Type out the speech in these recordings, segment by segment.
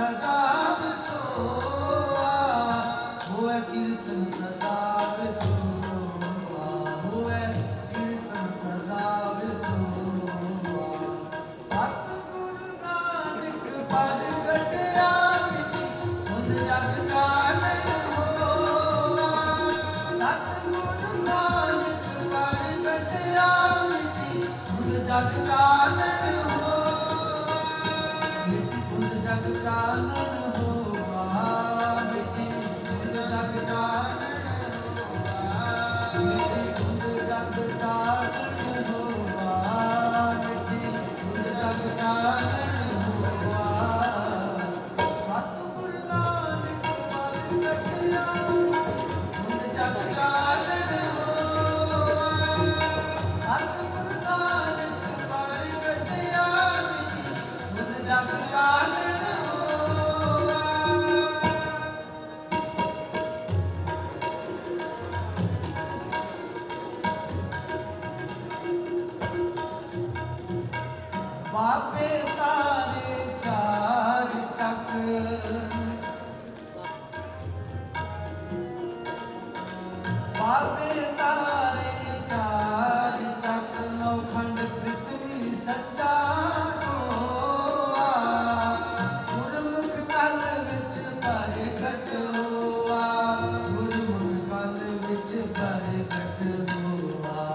सदा विसोआ होए कीर्तन सदा विसोआ होए कीर्तन सदा विसोआ सतगुरु नानक प्रगटया मिटी हुंद जग जाणन होआ सतगुरु नानक प्रगटया मिटी हुंद जग जाणन जग चानन होगा मिट्टी धुंध जग चानन होगा मिट्टी धुंध जग चानन होगा मिट्टी धुंध जग चानन होगा सतगुरु नानक प्रगटया धुंध जग चानन होगा सतगुरु नानक प्रगटया मिट्टी धुंध जग चानन बाबे तारे चार चक बाबे तारे चार चक नौखंड पृथ्वी सच्चा होआ गुरमुख कल विच प्रगट होआ गुरमुख कल विच प्रगट होआ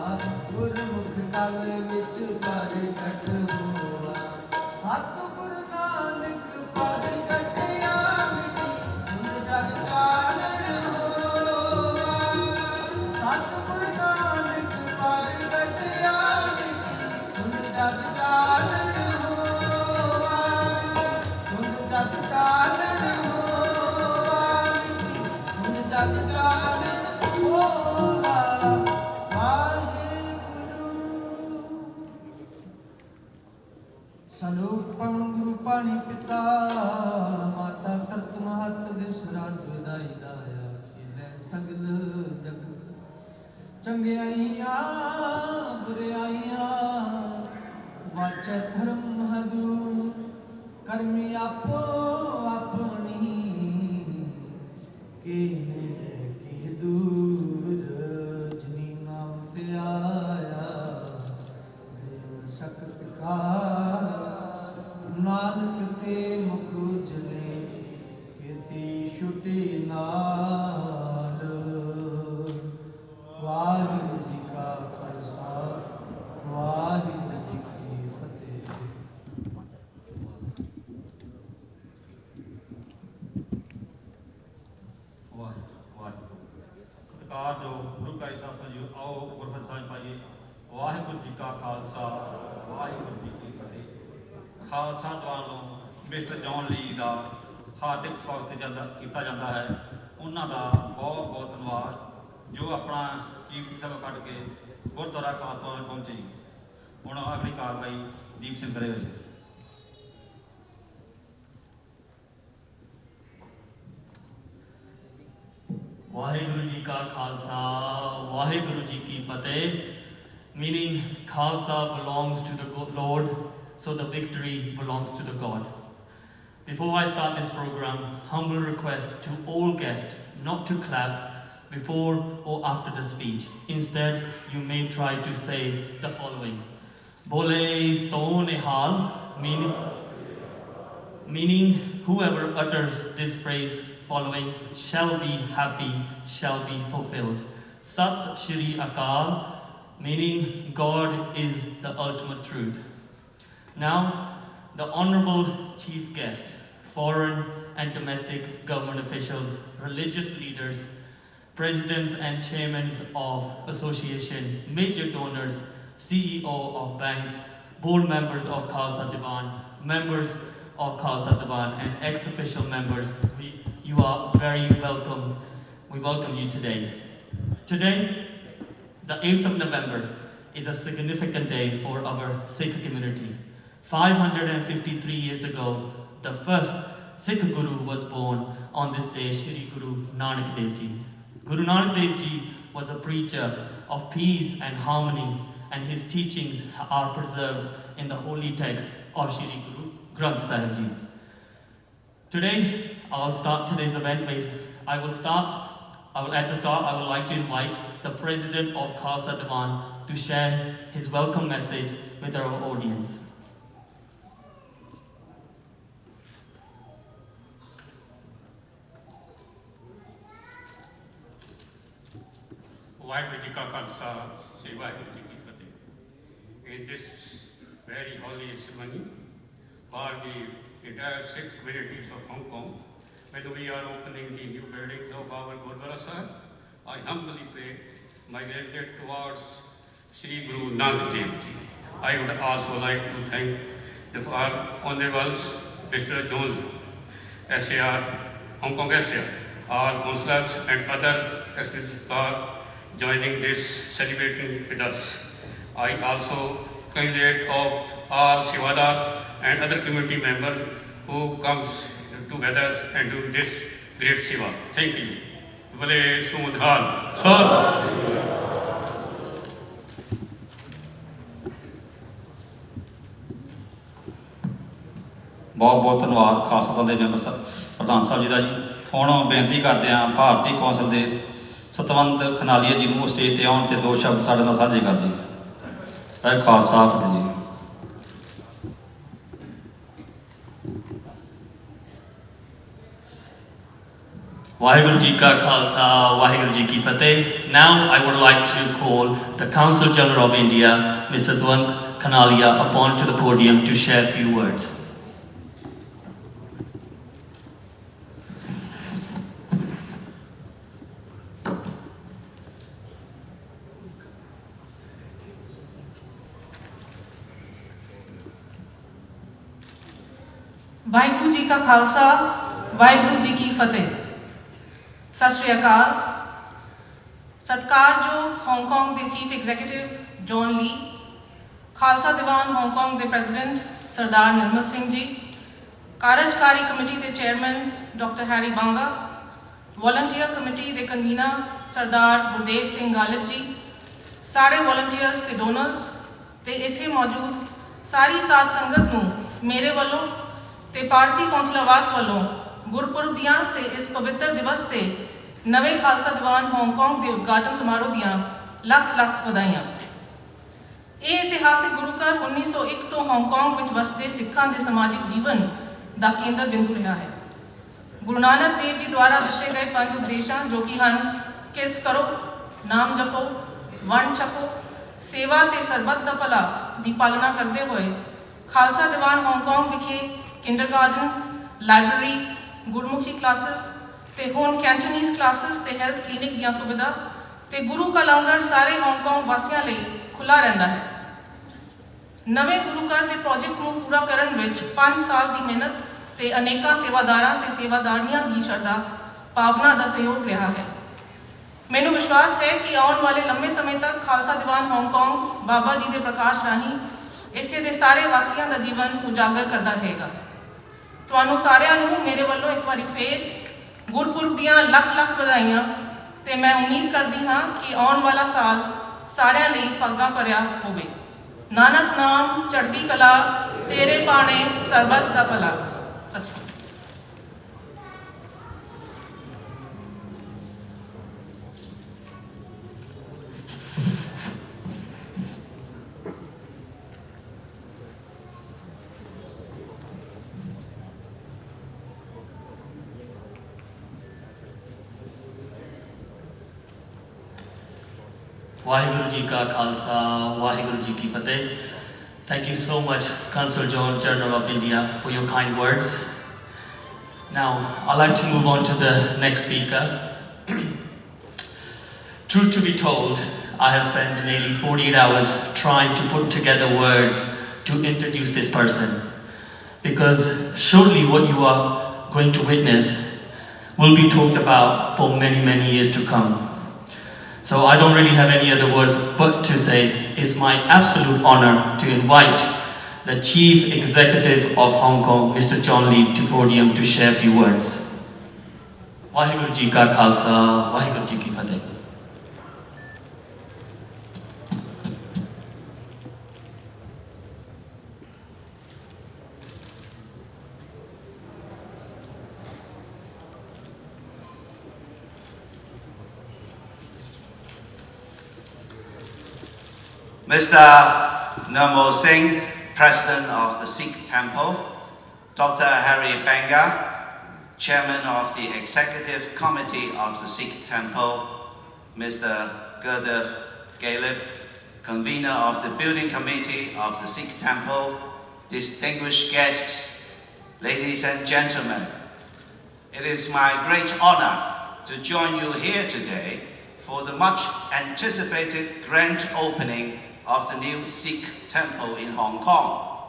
गुरमुख कल विच प्रगट होआ सतगुरु नानक प्रगटया मिटी धुंध जग चानन होआ सतगुरु नानक प्रगटया मिटी धुंध जग चानन होआ धुंध जग चानन होआ धुंध जग चानन होआ सलोकम गुरु पाणी पिता माता करत महत दिवस रात विदाई दाया खेले सगल जगत चंगियाइयां बुराइयां वाचे धर्म हदूर कर्मी आपो अपनी के नेड़े के दूर जिनी नाम ते आया गए सकत का नानक ते मुख उजले खेती छुटी नाल वाहिगुरू जी का खालसा वाहिगुरू जी की फतेह। सत्कार जो गुरु का शासन जी आओ गुरबत साझ पाइए। वाहिगुरू जी का खालसा वाहिगुरू जी की फतेह। खालसा ਤੁਹਾਨੂੰ ਮਿਸਟਰ ਜੌਨ ਲੀ ਦਾ ਹਾਰਦਿਕ ਸਵਾਗਤ ਕੀਤਾ ਜਾਂਦਾ ਹੈ। ਉਹਨਾਂ ਦਾ ਬਹੁਤ ਬਹੁਤ ਧੰਨਵਾਦ ਜੋ ਆਪਣਾ ਕੀਮਤੀ ਸਮਾਂ ਕੱਢ ਕੇ ਗੁਰਦੁਆਰਾ ਖਾਲਸਾ ਵਿੱਚ ਪਹੁੰਚੇ। ਹੁਣ ਅਗਲੀ ਕਾਰਵਾਈ ਦੀਪ ਸਿੰਘ ਕਰੇਗਾ ਜੀ। ਵਾਹਿਗੁਰੂ ਜੀ ਕਾ ਖਾਲਸਾ ਵਾਹਿਗੁਰੂ ਜੀ ਕੀ ਫਤਿਹ। Meaning Khalsa belongs to the Lord, so the victory belongs to the God. Before I start this program, humble request to all guests not to clap before or after the speech. Instead, you may try to say the following. Bole so nihal, meaning whoever utters this phrase following shall be happy, shall be fulfilled. Sat Shri Akal, meaning God is the ultimate truth. Now, the Honorable Chief Guest, foreign and domestic government officials, religious leaders, presidents and chairmen of association, major donors, CEO of banks, board members of Khalsa Diwan, members of Khalsa Diwan and ex-official members, you are very welcome. We welcome you today. Today, the 8th of November is a significant day for our Sikh community. 553 years ago, the first Sikh Guru was born on this day, Shri Guru Nanak Dev Ji. Guru Nanak Dev Ji was a preacher of peace and harmony, and his teachings are preserved in the holy text of Shri Guru Granth Sahib Ji. Today, I'll start today's event by, I would like to invite the President of Khalsa Diwan to share his welcome message with our audience. Waheguru ji ਕਾ ਖਾਲਸਾ ਸ੍ਰੀ ਵਾਹਿਗੁਰੂ ਜੀ ਕੀ ਫਤਿਹ। In this very holy ceremony for the entire 6 communities of Hong Kong, when we are opening the new buildings of our Gurdwara Sahib, I humbly pay my gratitude towards Sri Guru Nanak Dev Ji. I would also like to thank the honorables Mr. John SAR, Hong Kong SAR, all councillors and other experts for joining this celebration with us. I also congratulate of all Sivadars and other community members who comes together and do this great Siva. Thank you. Vale Sumudhal. Sir. ਬਹੁਤ ਬਹੁਤ ਧੰਨਵਾਦ ਖਾਲਸਾ ਪੰਥ ਦੇ member ਪ੍ਰਧਾਨ ਸਾਹਿਬ ਜੀ ਦਾ ਜੀ। ਹੁਣ ਬੇਨਤੀ ਕਰਦੇ ਹਾਂ ਭਾਰਤੀ ਕੌਂਸਲ ਦੇ ਸਤਵੰਤ ਖਨਾਲੀਆ ਜੀ ਨੂੰ ਉਹ ਸਟੇਜ 'ਤੇ ਆਉਣ ਅਤੇ 2 ਸ਼ਬਦ ਸਾਡੇ ਨਾਲ ਸਾਂਝੇ ਕਰ ਜੀ। ਵਾਹਿਗੁਰੂ ਖਾਲਸਾ ਫਤਿਹ ਜੀ। Vaheguru Ji Ka Khalsa, Vaheguru Ji Ki Fateh. Now I would like to call the Consul General of India, Mr. Swant Kanalia, upon to the podium to share a few words. Waheguru ji ਕਾ ਖਾਲਸਾ, ਵਾਹਿਗੁਰੂ ਜੀ ਕੀ ਫਤਿਹ। ਸਤਿ ਸ਼੍ਰੀ ਅਕਾਲ। ਸਤਿਕਾਰਯੋਗ Hong Kong ਦੇ chief executive John Lee, Khalsa Diwan Hong Kong ਦੇ president Sardar Nirmal Singh ji, ਕਾਰਜਕਾਰੀ committee ਦੇ chairman doctor Harry Banga, volunteer committee ਦੇ convener Sardar Gurdev Singh Ghalib ji, ਸਾਰੇ volunteers ਤੇ ਡੋਨਰਸ ਤੇ ਇੱਥੇ ਮੌਜੂਦ ਸਾਰੀ ਸਾਧ ਸੰਗਤ ਨੂੰ ਮੇਰੇ ਵੱਲੋਂ ਤੇ ਭਾਰਤੀ ਕੌਂਸਲ ਆਵਾਸ ਵੱਲੋਂ ਗੁਰਪੁਰਬ ਦੀਆਂ ਤੇ ਇਸ ਪਵਿੱਤਰ ਦਿਵਸ ਤੇ ਨਵੇਂ ਖਾਲਸਾ ਦੀਵਾਨ ਹਾਂਗਕਾਂਗ ਦੇ ਉਦਘਾਟਨ ਸਮਾਰੋਹ ਦੀਆਂ ਲੱਖ ਲੱਖ ਵਧਾਈਆਂ। ਇਹ ਇਤਿਹਾਸਿਕ ਗੁਰੂ ਘਰ 1901 ਤੋਂ ਹਾਂਗਕਾਂਗ ਵਿੱਚ ਵਸਦੇ ਸਿੱਖਾਂ ਦੇ ਸਮਾਜਿਕ ਜੀਵਨ ਦਾ ਕੇਂਦਰ ਬਿੰਦੂ ਰਿਹਾ ਹੈ। ਗੁਰੂ ਨਾਨਕ ਦੇਵ ਜੀ ਦੁਆਰਾ ਦਿੱਤੇ ਗਏ 5 ਉਪਦੇਸ਼ਾਂ ਜੋ ਕਿ ਹਨ ਕਿਰਤ ਕਰੋ, ਨਾਮ ਜਪੋ, ਵੰਡ ਛਕੋ, ਸੇਵਾ ਤੇ ਸਰਬੱਤ ਦਾ ਭਲਾ ਦੀ ਪਾਲਣਾ ਕਰਦੇ ਹੋਏ ਖਾਲਸਾ ਦੀਵਾਨ ਹਾਂਗਕਾਂਗ ਵਿਖੇ ਕਿੰਡਰਗਾਰਟਨ, ਲਾਇਬ੍ਰੇਰੀ, ਗੁਰਮੁਖੀ ਕਲਾਸਿਸ ਤੇ ਹੁਣ ਕੈਂਟੋਨੀਜ਼ ਕਲਾਸਿਸ ਤੇ ਹੈਲਥ ਕਲੀਨਿਕ ਦੀਆਂ ਸੁਵਿਧਾ ਤੇ ਗੁਰੂ ਕਾ ਲੰਗਰ ਸਾਰੇ ਹਾਂਗਕਾਂਗ ਵਾਸੀਆਂ ਲਈ ਖੁੱਲ੍ਹਾ ਰਹਿੰਦਾ ਹੈ। ਨਵੇਂ ਗੁਰੂ ਘਰ ਦੇ ਪ੍ਰੋਜੈਕਟ ਨੂੰ ਪੂਰਾ ਕਰਨ ਵਿੱਚ 5 ਸਾਲ ਦੀ ਮਿਹਨਤ ਤੇ ਅਨੇਕਾਂ ਸੇਵਾਦਾਰਾਂ ਤੇ ਸੇਵਾਦਾਰਨੀਆਂ ਦੀ ਸ਼ਰਧਾ ਭਾਵਨਾ ਦਾ ਸਹਿਯੋਗ ਰਿਹਾ ਹੈ। ਮੈਨੂੰ ਵਿਸ਼ਵਾਸ ਹੈ ਕਿ ਆਉਣ ਵਾਲੇ ਲੰਮੇ ਸਮੇਂ ਤੱਕ ਖਾਲਸਾ ਦੀਵਾਨ ਹਾਂਗਕਾਂਗ ਬਾਬਾ ਜੀ ਦੇ ਪ੍ਰਕਾਸ਼ ਰਾਹੀਂ ਇੱਥੇ ਦੇ ਸਾਰੇ ਵਾਸੀਆਂ ਦਾ ਜੀਵਨ ਉਜਾਗਰ ਕਰਦਾ ਰਹੇਗਾ। ਤੁਹਾਨੂੰ ਸਾਰਿਆਂ ਨੂੰ ਮੇਰੇ ਵੱਲੋਂ ਇੱਕ ਵਾਰੀ ਫੇਰ ਗੁਰਪੁਰਬ ਦੀਆਂ ਲੱਖ ਲੱਖ ਵਧਾਈਆਂ ਤੇ ਮੈਂ ਉਮੀਦ ਕਰਦੀ ਹਾਂ ਕਿ ਆਉਣ ਵਾਲਾ ਸਾਲ ਸਾਰਿਆਂ ਲਈ ਭਾਗਾਂ ਭਰਿਆ ਹੋਵੇ। ਨਾਨਕ ਨਾਮ ਚੜ੍ਹਦੀ ਕਲਾ, ਤੇਰੇ ਬਾਣੇ ਸਰਬੱਤ ਦਾ ਭਲਾ। ਸਤਿ ਸ਼੍ਰੀ ਅਕਾਲ। Vaheguru Ji Ka Khalsa, Vaheguru Ji Ki Fateh. Thank you so much, Consul General of India, for your kind words. Now, I'd like to move on to the next speaker. Truth to be told, I have spent nearly 48 hours trying to put together words to introduce this person, because surely what you are going to witness will be talked about for many, many years to come. So I don't really have any other words but to say it's my absolute honor to invite the Chief Executive of Hong Kong, Mr. John Lee, to podium to share a few words. Vaheguru Ji Ka Khalsa, Vaheguru Ji Ki Fateh. Mr. Nirmal Singh, President of the Sikh Temple, Dr. Harry Banga, Chairman of the Executive Committee of the Sikh Temple, Mr. Gurdev Galib, Convener of the Building Committee of the Sikh Temple, distinguished guests, ladies and gentlemen, it is my great honor to join you here today for the much anticipated grand opening of the new Sikh Temple in Hong Kong.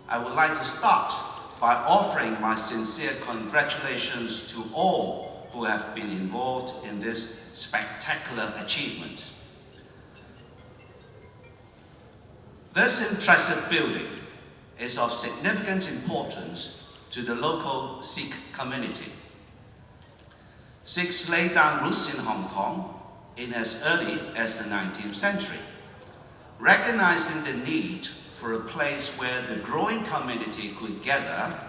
I would like to start by offering my sincere congratulations to all who have been involved in this spectacular achievement. This impressive building is of significant importance to the local Sikh community. Sikhs laid down roots in Hong Kong in as early as the 19th century, recognizing the need for a place where the growing community could gather.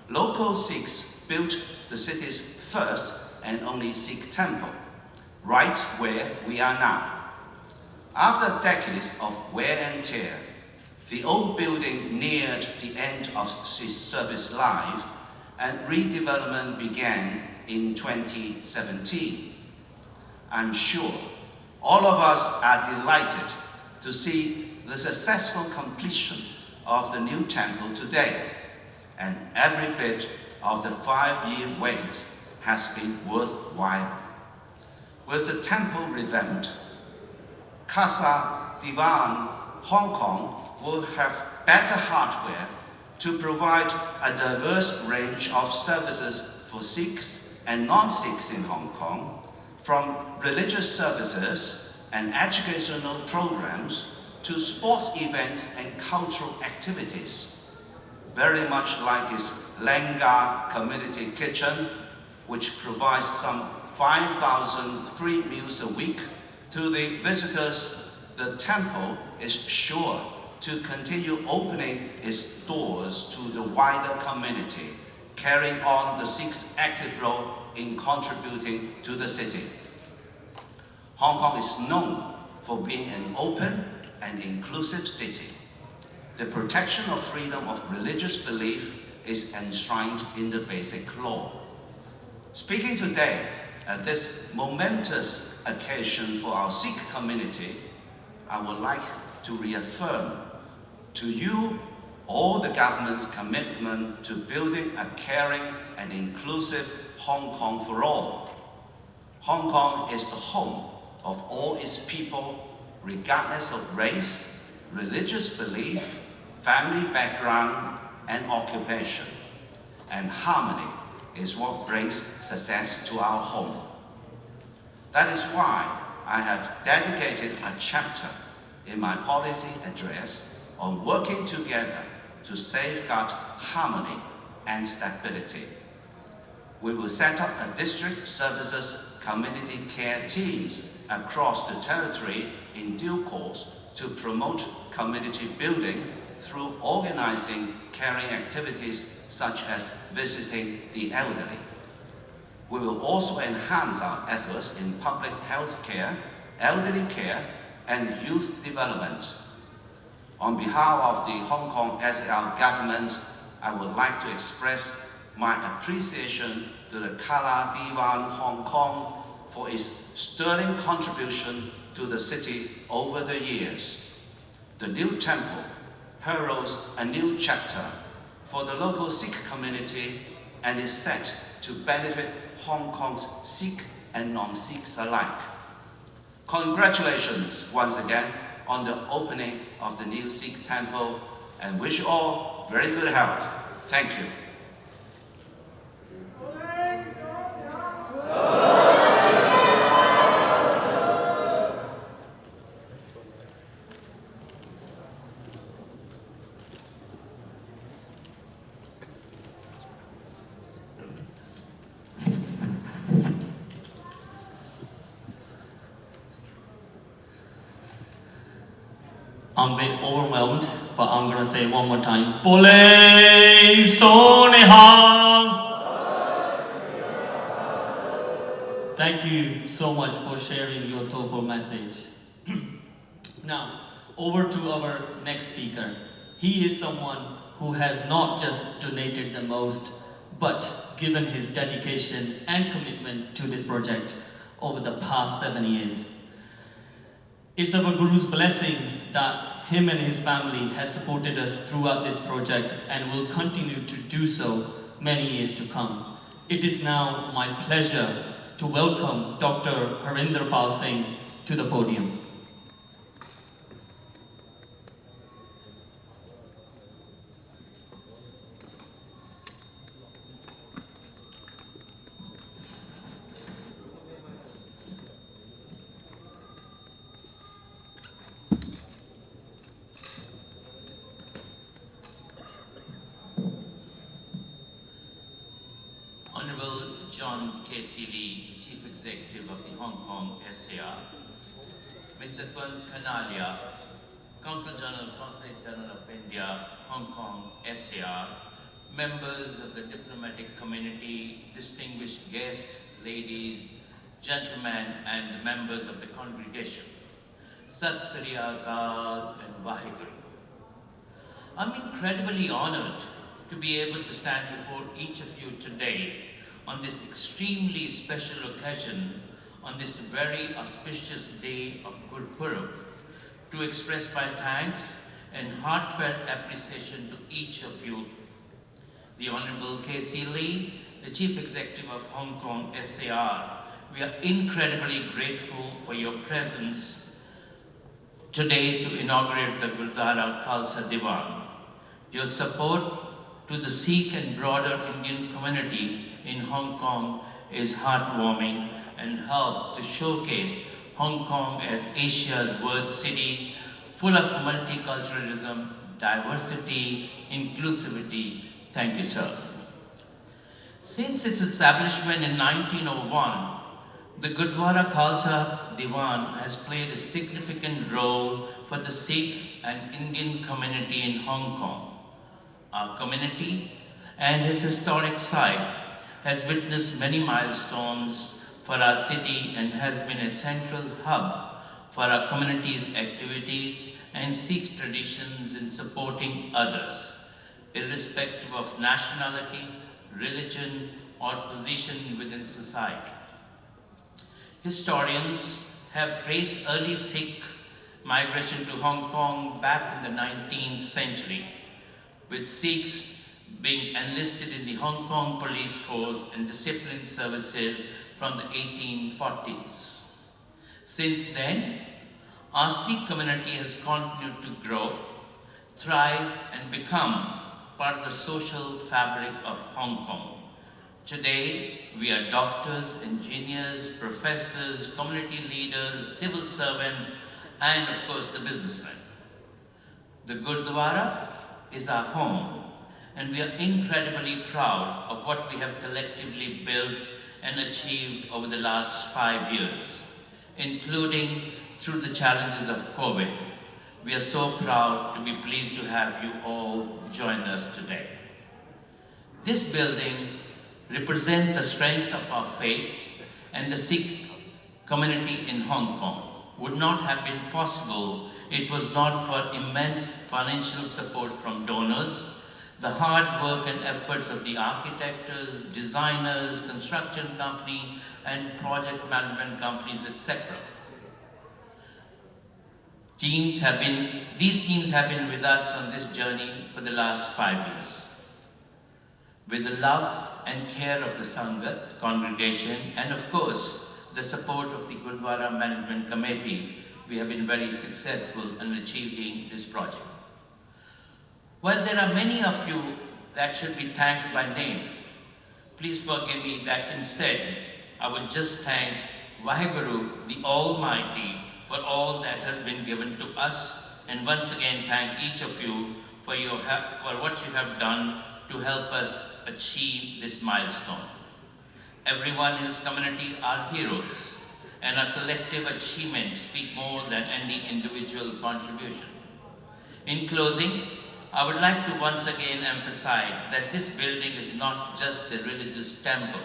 Local Sikhs built the city's first and only Sikh temple, right where we are now. After decades of wear and tear, the old building neared the end of its service life and redevelopment began in 2017. I'm sure all of us are delighted to see the successful completion of the new temple today, and every bit of the 5-year wait has been worthwhile. With the temple revamped, Casa Divan Hong Kong will have better hardware to provide a diverse range of services for Sikhs and non-Sikhs in Hong Kong, from religious services and educational programs to sports events and cultural activities. Very much like its Lenga Community Kitchen, which provides some 5,000 free meals a week to the visitors, the temple is sure to continue opening its doors to the wider community, carrying on the Sikhs' active role in contributing to the city. Hong Kong is known for being an open and inclusive city. The protection of freedom of religious belief is enshrined in the Basic Law. Speaking today at this momentous occasion for our Sikh community, I would like to reaffirm to you all the government's commitment to building a caring and inclusive Hong Kong for all. Hong Kong is the home of all its people, regardless of race, religious belief, family background, and occupation. And harmony is what brings success to our home. That is why I have dedicated a chapter in my policy address on working together to safeguard harmony and stability. We will set up a district services community care teams across the territory in due course to promote community building through organizing caring activities such as visiting the elderly. We will also enhance our efforts in public health care, elderly care, and youth development. On behalf of the Hong Kong SAR government, I would like to express my appreciation to the Kala Divan Hong Kong for its sterling contribution to the city over the years. The new temple heralds a new chapter for the local Sikh community and is set to benefit Hong Kong's Sikh and non-Sikhs alike. Congratulations once again on the opening of the new Sikh temple, and wish you all very good health. Thank you. I'm a bit overwhelmed, but I'm gonna say it one more time. Bole Sonehal! Thank you so much for sharing your thoughtful message. Now, Over to our next speaker. He is someone who has not just donated the most, but given his dedication and commitment to this project over the past 7 years. It's our Guru's blessing that him and his family has supported us throughout this project and will continue to do so many years to come. It is now my pleasure to welcome Dr. Harinder Pal Singh to the podium. Honorable John K.C. Lee, the Chief Executive of the Hong Kong SAR, Mr. Tuan Kanalia, Consul General, Consulate General of India, Hong Kong SAR, members of the diplomatic community, distinguished guests, ladies, gentlemen, and the members of the congregation. Sat Sri Akal and Vaheguru. I'm incredibly honored to be able to stand before each of you today on this extremely special occasion, on this very auspicious day of Gurpurab, to express my thanks and heartfelt appreciation to each of you. The Honorable K.C. Lee, the Chief Executive of Hong Kong SAR, we are incredibly grateful for your presence today to inaugurate the Gurdwara Khalsa Diwan. Your support to the Sikh and broader Indian community in Hong Kong is heartwarming and helped to showcase Hong Kong as Asia's world city, full of multiculturalism, diversity, inclusivity. Thank you, sir. Since its establishment in 1901, the Gurdwara Khalsa Diwan has played a significant role for the Sikh and Indian community in Hong Kong. Our community and its historic site has witnessed many milestones for our city and has been a central hub for our community's activities and Sikh traditions in supporting others, irrespective of nationality, religion, or position within society. Historians have traced early Sikh migration to Hong Kong back in the 19th century, with Sikhs being enlisted in the Hong Kong police force and discipline services from the 1840s. Since then, our Sikh community has continued to grow, thrive, and become part of the social fabric of Hong Kong. Today, we are doctors, engineers, professors, community leaders, civil servants, and of course the businessmen. The Gurdwara is our home, and we are incredibly proud of what we have collectively built and achieved over the last 5 years, including through the challenges of COVID. We are so proud to be pleased to have you all join us today. This building represents the strength of our faith, and the Sikh community in Hong Kong would not have been possible it was not for immense financial support from donors, the hard work and efforts of the architects, designers, construction company, and project management companies, etc. These teams have been with us on this journey for the last 5 years. With the love and care of the Sangat congregation, and of course, the support of the Gurdwara Management Committee, we have been very successful in achieving this project. While there are many of you that should be thanked by name, please forgive me that instead, I will just thank Vaheguru, the Almighty, for all that has been given to us, and once again thank each of you for what you have done to help us achieve this milestone. Everyone in this community are heroes, and our collective achievements speak more than any individual contribution. In closing, I would like to once again emphasize that this building is not just a religious temple.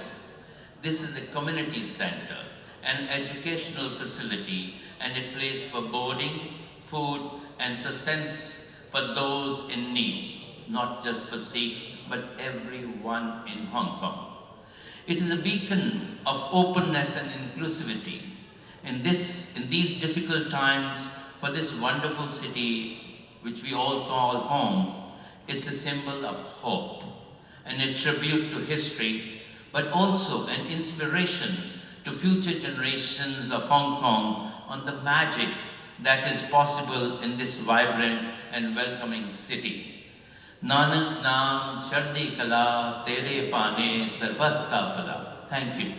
This is a community center, an educational facility, and a place for boarding, food, and sustenance for those in need, not just for Sikhs, but everyone in Hong Kong. It is a beacon of openness and inclusivity in these difficult times for this wonderful city, which we all call home. It's a symbol of hope and a tribute to history, but also an inspiration to future generations of Hong Kong on the magic that is possible in this vibrant and welcoming city. Nanak Naam Chardi Kala Tere Pane Sarbat Ka Pala. Thank you.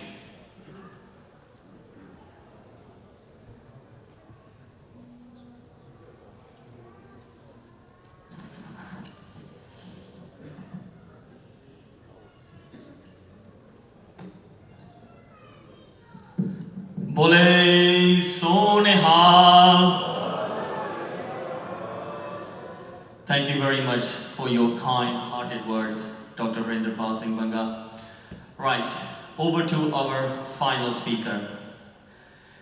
Bole Sonehal. Thank you very much for your kind-hearted words, Dr. Harinder Singh Banga. Right, over to our final speaker.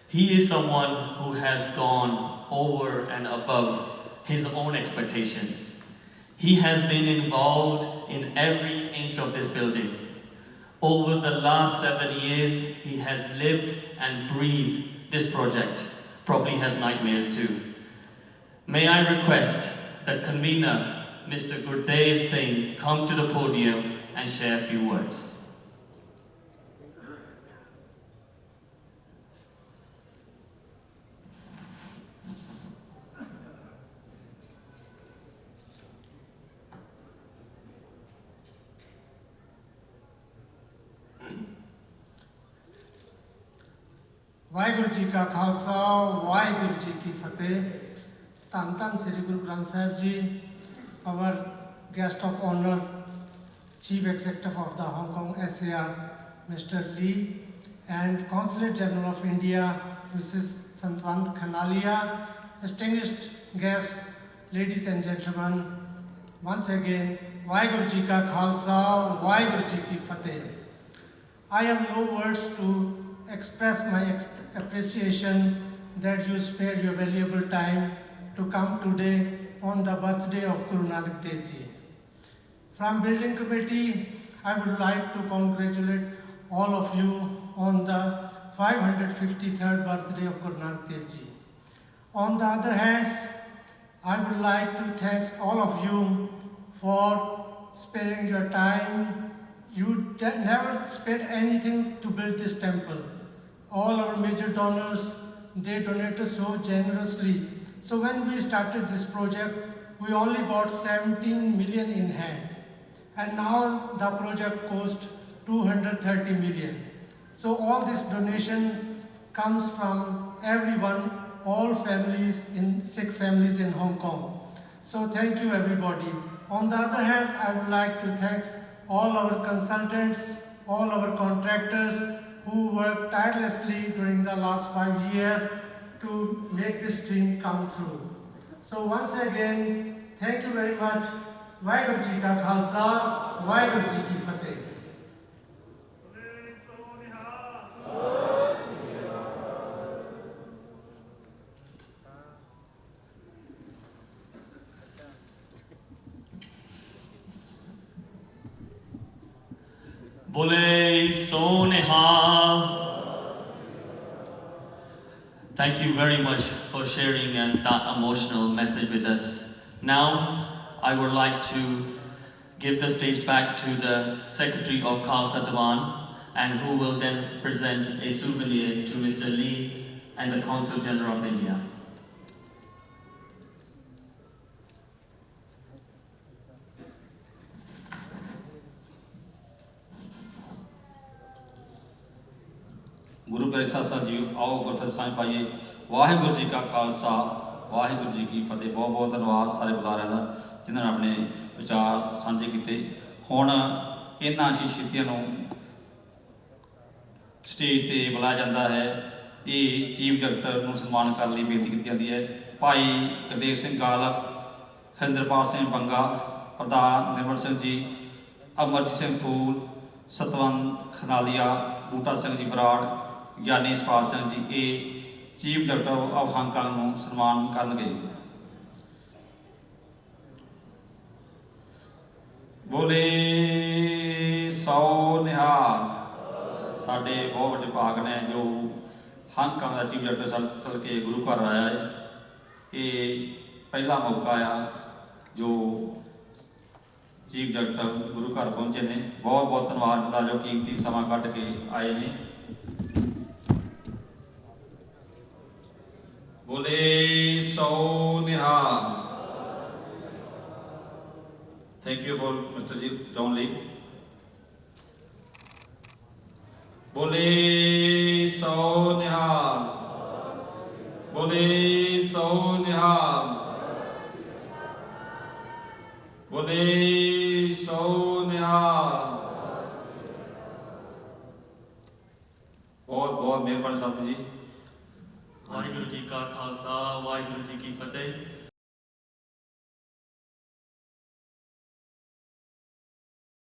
He is someone who has gone over and above his own expectations. He has been involved in every inch of this building. Over the last 7 years, he has lived and breathed this project. Probably has nightmares too. May I request the convener, Mr. Gurdev Singh, come to the podium and share a few words. Waheguru ji का खालसा वाहिगुरु जी की फतेह धन धन श्री गुरु ग्रंथ साहिब जी our guest of honor Chief Executive of the Hong Kong SAR Mr. Lee and Consulate General of India Mrs. Santwant Khanalia, distinguished guests, ladies and gentlemen, once again Waheguru ji का खालसा वाहिगुरु जी की फतेह. I have no words to express my appreciation that you spared your valuable time to come today on the birthday of Guru Nanak Dev Ji. From building committee, I would like to congratulate all of you on the 553rd birthday of Guru Nanak Dev Ji. On the other hand, I would like to thank all of you for sparing your time. You never spared anything to build this temple. All our major donors, they donated so generously. So when we started this project, we only got 17 million in hand. And now the project cost 230 million. So all this donation comes from everyone, all families, Sikh families in Hong Kong. So thank you everybody. On the other hand, I would like to thank all our consultants, all our contractors who worked tirelessly during the last 5 years to make this dream come true. So once again, thank you very much. Vaheguru Ji Ka Khalsa, Vaheguru Ji Ki Fateh. Bole Sonehal. Thank you very much for sharing that emotional message with us. Now, I would like to give the stage back to the Secretary of Khalsa Diwan, and who will then present a souvenir to Mr. Lee and the Consul General of India. गुरु प्यारे साथ जी आओ गुरफत साईं पाइए वाहिगुरु जी का खालसा वाहिगुरु जी की फतेह. बहुत बहुत धन्यवाद सारे बुलारिਆਂ ਦਾ जिन्होंने अपने विचार साझे किए. हुण इन्हां शख्सियतां नूं स्टेज ते बुलाया जाता है. ये चीफ डायरैक्टर नूं सन्मान करने की बेनती की जाती है. भाई गुरदेव सिंह गालक, हरिंदरपाल सिंह बंगा, प्रधान निर्मल सिंह जी, अमरजीत सिंह फूल, सतवंत खनालिया, बूटा सिंह जी बराड़, ਗਿਆਨੀ ਸਪਾਲ ਸਿੰਘ ਜੀ ਇਹ ਚੀਫ ਡਾਇਰੈਕਟਰ ਆਫ ਹਾਂਗਕਾਂਗ ਨੂੰ ਸਨਮਾਨ ਕਰਨਗੇ ਜੀ. ਬੋਲੇ ਸੋ ਨਿਹਾਲ। ਸਾਡੇ ਬਹੁਤ ਵੱਡੇ ਭਾਗ ਨੇ ਜੋ ਹਾਂਗਕਾਂਗ ਦਾ ਚੀਫ ਜਸਟਿਸ ਚੱਲ ਕੇ ਗੁਰੂ ਘਰ ਆਇਆ ਹੈ। ਇਹ ਪਹਿਲਾ ਮੌਕਾ ਆ ਜੋ ਚੀਫ ਜਸਟਿਸ ਗੁਰੂ ਘਰ ਪਹੁੰਚੇ ਨੇ। ਬਹੁਤ ਬਹੁਤ ਧੰਨਵਾਦ ਦਾ ਜੋ ਕੀਮਤੀ ਸਮਾਂ ਕੱਢ ਕੇ ਆਏ ਨੇ। ਬੋਲੇ ਸੋ ਨਿਹਾਲ। Thank you for Mr. John Lee. Bole so nihal. Bole so nihal. Bole so nihal. बहुत बहुत मेहरबानी साथी जी। ਵਾਹਿਗੁਰੂ ਜੀ ਕਾ ਖਾਲਸਾ ਵਾਹਿਗੁਰੂ ਜੀ ਕੀ ਫਤਿਹ।